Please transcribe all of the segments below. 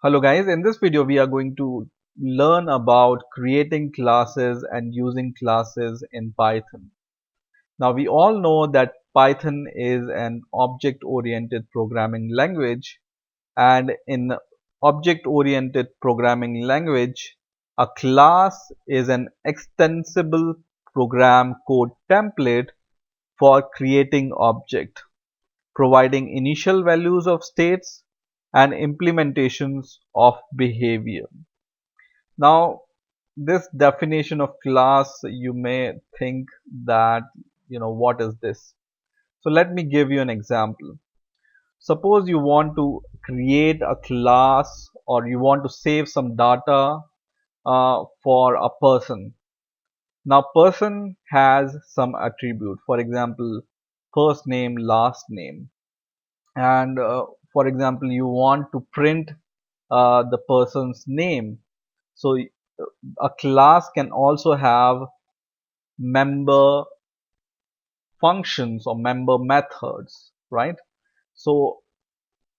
Hello guys, in this video we are going to learn about creating classes and using classes in Python. Now we all know that Python is an object-oriented programming language, and in object-oriented programming language, a class is an extensible program code template for creating object, providing initial values of states and implementations of behavior. Now, this definition of class, you may think that, what is this? So let me give you an example. Suppose you want to create a class or you want to save some data for a person. Now, person has some attribute, for example, first name, last name. And for example, you want to print the person's name. So a class can also have member functions or member methods, right? So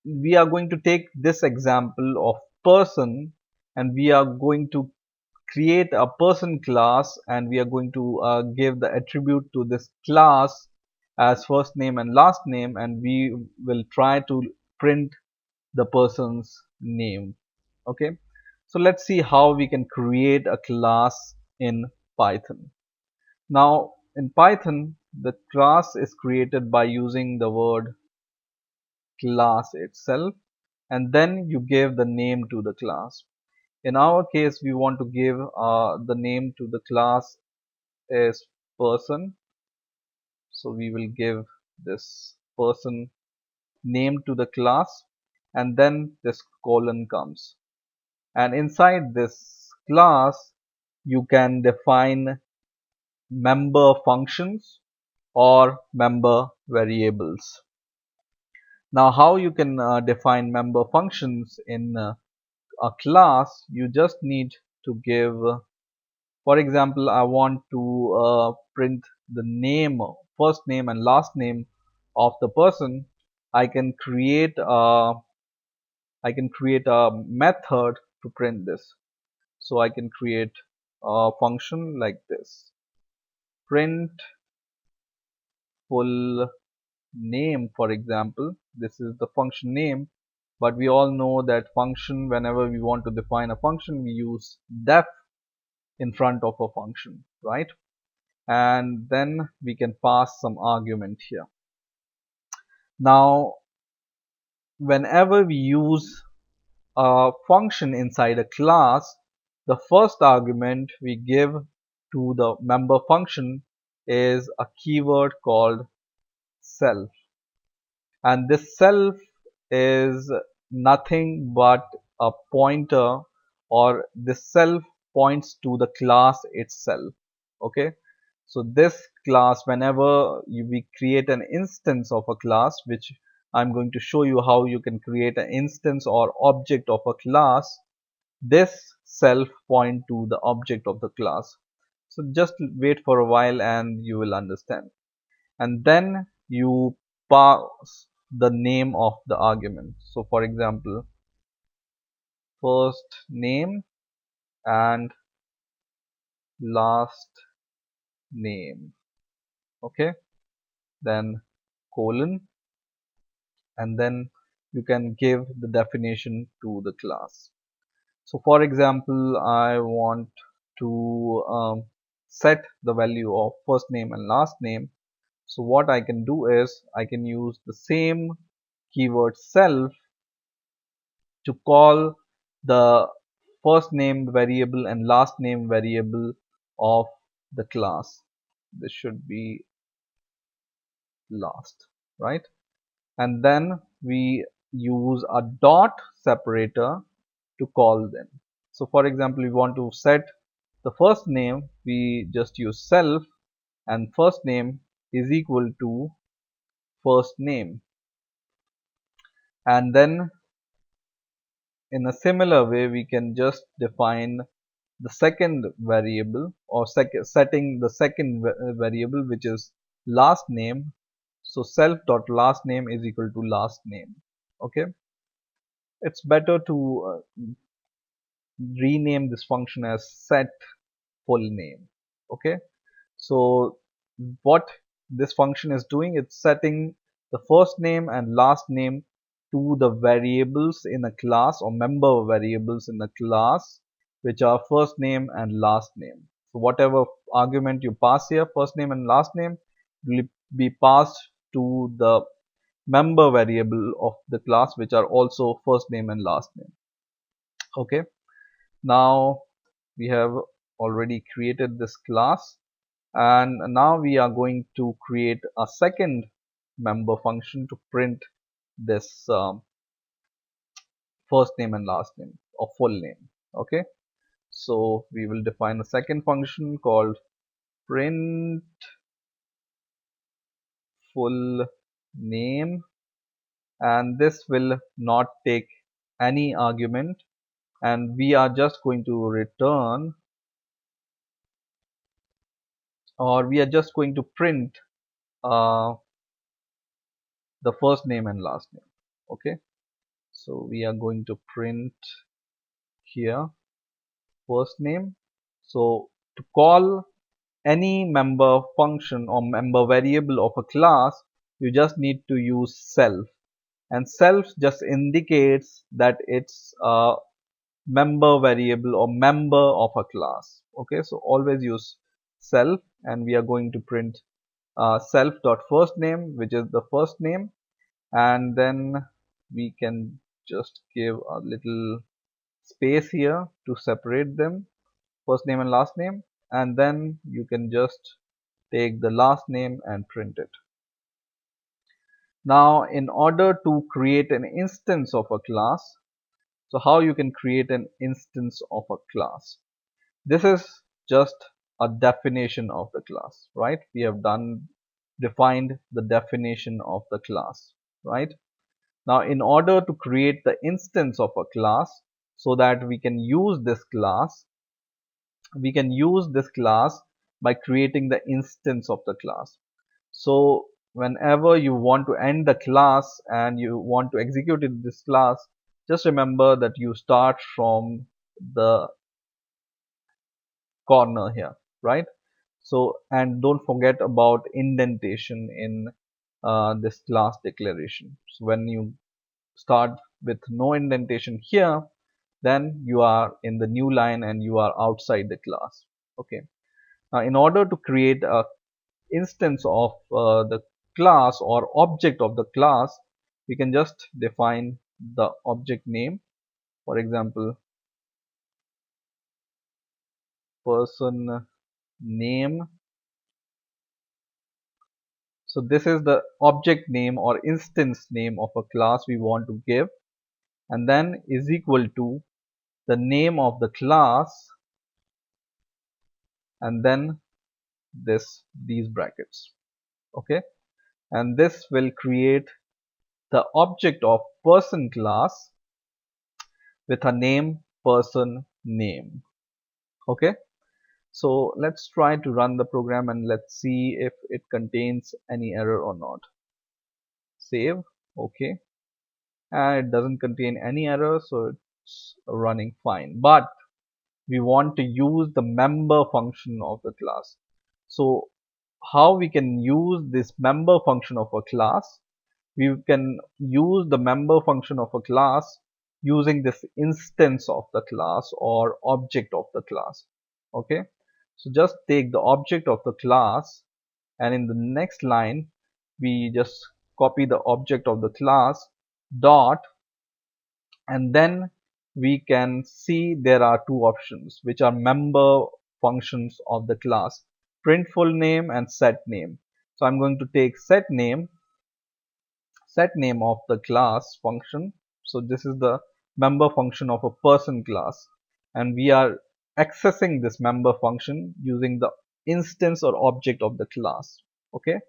we are going to take this example of person, and we are going to create a person class, and we are going to give the attribute to this class as first name and last name, and we will try to print the person's name. Okay, so let's see how we can create a class in Python. Now in Python, the class is created by using the word class itself, and then you give the name to the class. In our case, we want to give the name to the class is person, so we will give this person name to the class, and then this colon comes, and inside this class you can define member functions or member variables. Now how you can define member functions in a class? You just need to give, for example, I want to print the name, first name and last name of the person. I can create a method to print this. So I can create a function like this: print full name. For example, this is the function name, but we all know that function, whenever we want to define a function, we use def in front of a function, right? And then we can pass some argument here. Now whenever we use a function inside a class, the first argument we give to the member function is a keyword called self, and this self is nothing but a pointer, or this self points to the class itself. Okay, so this class, whenever we create an instance of a class, which I'm going to show you how you can create an instance or object of a class, this self point to the object of the class. So just wait for a while and you will understand. And then you pass the name of the argument. So for example, first name and last name. Okay, then colon, and then you can give the definition to the class. So for example, I want to set the value of first name and last name. So what I can do is I can use the same keyword self to call the first name variable and last name variable of the class. This should be last, right? And then we use a dot separator to call them. So for example, we want to set the first name, we just use self, and first name is equal to first name. And then in a similar way, we can just define the second variable, or setting the second variable, which is last name. So self dot last name is equal to last name. Okay, it's better to rename this function as set full name. Okay, so what this function is doing, it's setting the first name and last name to the variables in a class or member variables in a class, which are first name and last name. So whatever argument you pass here, first name and last name, will be passed to the member variable of the class, which are also first name and last name. Okay, now we have already created this class, and now we are going to create a second member function to print this first name and last name or full name. Okay, so we will define a second function called print full name, and this will not take any argument, and we are just going to return, or we are just going to print uh, the first name and last name. Okay, so we are going to print here first name. So to call any member function or member variable of a class, you just need to use self, and self just indicates that it's a member variable or member of a class. Okay, so always use self, and we are going to print self dot first name, which is the first name, and then we can just give a little space here to separate them, first name and last name, and then you can just take the last name and print it. Now in order to create an instance of a class, so how you can create an instance of a class, this is just a definition of the class, right? We have defined the definition of the class, right? Now in order to create the instance of a class, so that we can use this class by creating the instance of the class. So whenever you want to end the class and you want to execute in this class, just remember that you start from the corner here, right? So, and don't forget about indentation in this class declaration. So when you start with no indentation here, then you are in the new line and you are outside the class. Okay, now in order to create a instance of the class or object of the class, we can just define the object name. For example, person name. So this is the object name or instance name of a class we want to give, and then is equal to the name of the class, and then these brackets. Okay, and this will create the object of person class with a name person name. Okay, so let's try to run the program and let's see if it contains any error or not. Save. Okay, and it doesn't contain any error, so it's running fine, but we want to use the member function of the class. So how we can use this member function of a class? We can use the member function of a class using this instance of the class or object of the class. Okay, so just take the object of the class, and in the next line we just copy the object of the class dot, and then we can see there are two options which are member functions of the class: print full name and set name. So I'm going to take set name of the class function. So this is the member function of a person class, and we are accessing this member function using the instance or object of the class. Okay,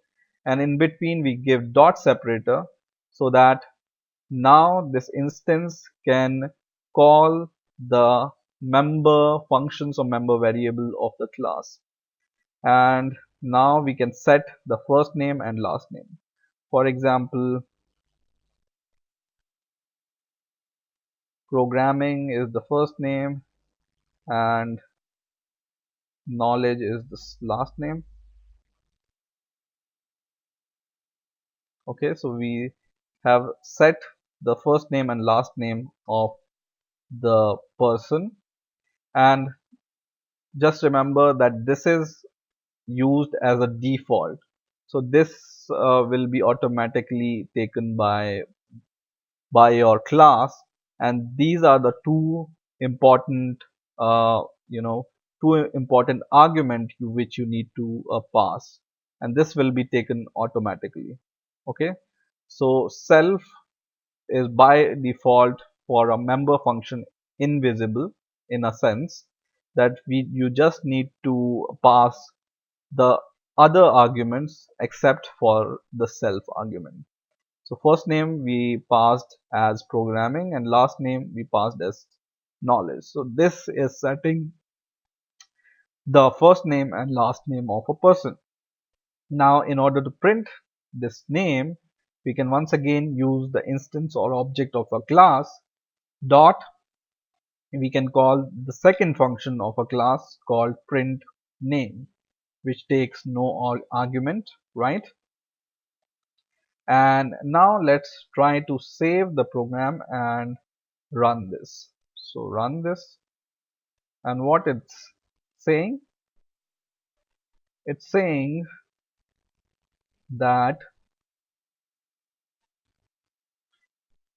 and in between we give dot separator, so that now this instance can call the member functions or member variable of the class. And now we can set the first name and last name. For example, programming is the first name, and knowledge is the last name. Okay, so we have set the first name and last name of the person, and just remember that this is used as a default. So this will be automatically taken by your class, and these are the two important uh, you know two important argument which you need to pass, and this will be taken automatically. Okay, so self is by default for a member function invisible, in a sense that you just need to pass the other arguments except for the self argument. So first name we passed as programming and last name we passed as knowledge. So this is setting the first name and last name of a person. Now in order to print this name, we can once again use the instance or object of a class dot. We can call the second function of a class called print name, which takes no argument, right? And now let's try to save the program and run this. So run this, and what saying it's saying that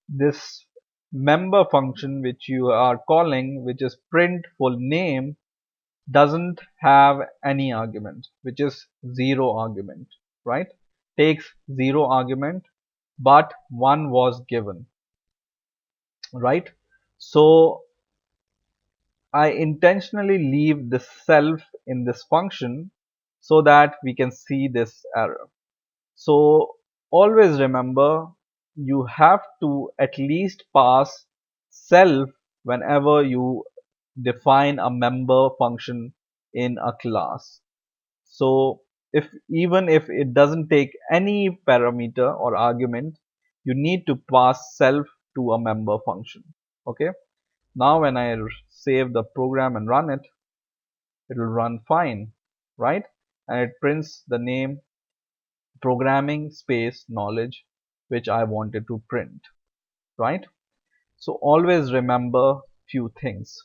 this member function which you are calling, which is print full name, doesn't have any argument, which is zero argument, right? Takes zero argument, but one was given, right? So I intentionally leave this self in this function so that we can see this error. So always remember, you have to at least pass self whenever you define a member function in a class. So even if it doesn't take any parameter or argument, you need to pass self to a member function. Okay. Now when I save the program and run it, it will run fine, right? And it prints the name programming space knowledge, which I wanted to print, right? So always remember few things.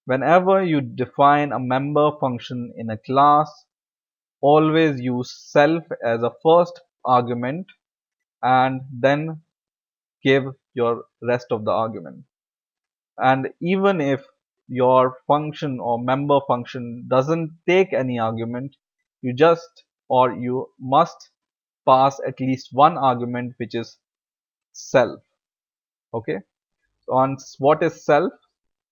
Whenever you define a member function in a class, always use self as a first argument and then give your rest of the argument. And even if your function or member function doesn't take any argument, you just or you must pass at least one argument, which is self. Okay, so on what is self?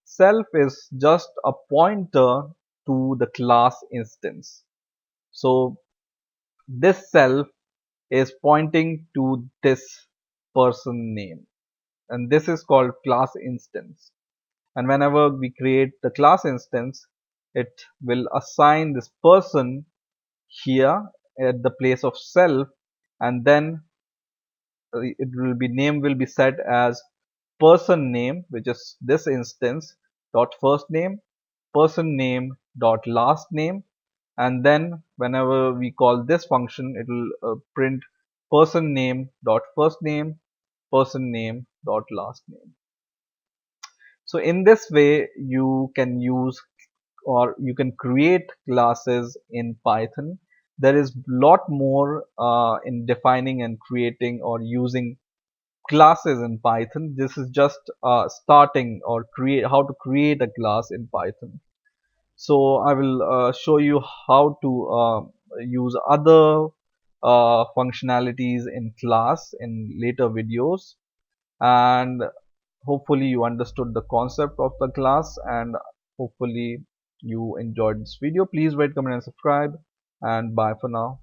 Self is just a pointer to the class instance. So this self is pointing to this person name, and this is called class instance. And whenever we create the class instance, it will assign this person here at the place of self, and then it will be name will be set as person name, which is this instance dot first name, person name dot last name, and then whenever we call this function, it will print person name dot first name, person name dot last name. So in this way you can use or you can create classes in Python. There is lot more in defining and creating or using classes in Python. This is just starting or create how to create a class in Python. So I will show you how to use other functionalities in class in later videos, and hopefully you understood the concept of the class, and hopefully you enjoyed this video. Please rate, comment and subscribe, and bye for now.